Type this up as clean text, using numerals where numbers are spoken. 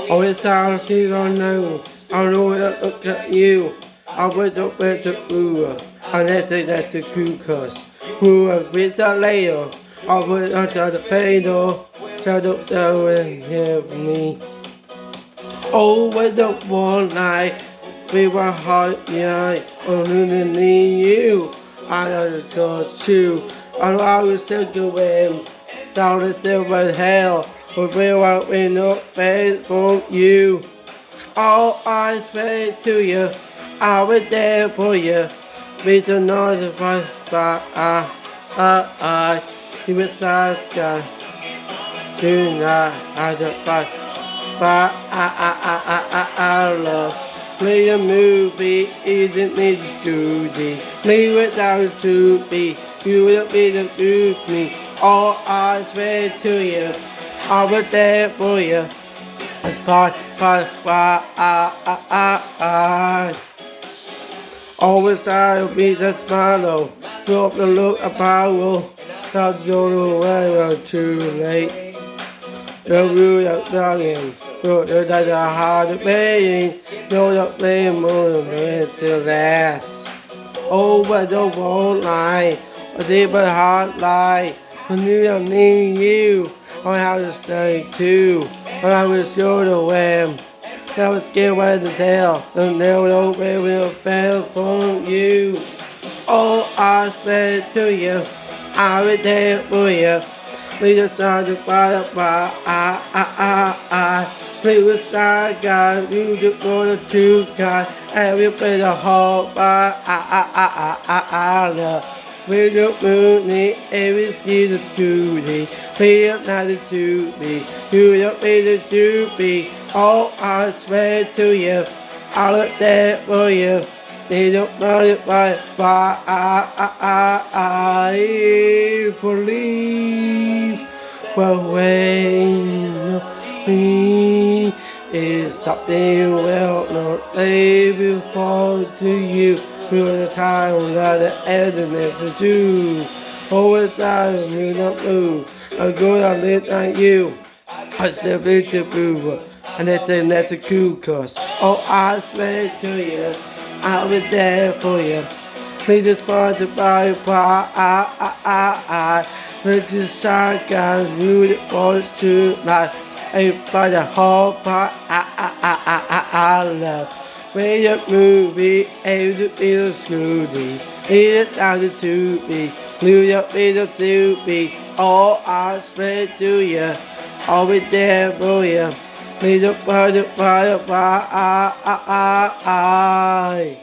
Always time to know. I know that look at you. I was up with the brewer. And they say that's the cucus. Who was with the layer. I was under the painter. Shut up there and hear me. Over the one night. We were hot, yeah. Only you. I had to too. And I was sick of him. Down the silver hell. But we were in the face from you. All I say to you, I was there for you. Be the noise but I, you was sad guy. Do not, I just but I love. Play a movie, isn't need to study. Leave it down to be, you will be the with me. All I say to you, I was there for you. It's part, I. Always I'll be the smile. Drop the look of power. Not your way too late. The rule of dying. Look at the hard paying. No, the blame more than the last. Over the won't lie. A deeper heart lie. I knew I need you. I have to stay too. I was sure to win. I was scared by the tail. And there was no will fail from you. All I said to you, I was there for you. We just started by I. We were side guys, we just go to two guys, and we play the whole by I. We just move me, every season Judy. We are not the to be, you don't be the to be. All I swear to you, I was there for you. They don't know it by I believe. Well, when me is something well not able for to you. Through the time that the end never do. Always time you don't move. I go and live like you. I simply to move. And they say that's a cool cause. Oh, I swear to you, I'll be there for you. Please just find the body I. Let's just try guys, you the orders to life. Everybody the whole part I love. When you movie, able to be the scooty. Need it down to be. New York be the to be. All I swear to you, I'll be there for you. Need to find the body I.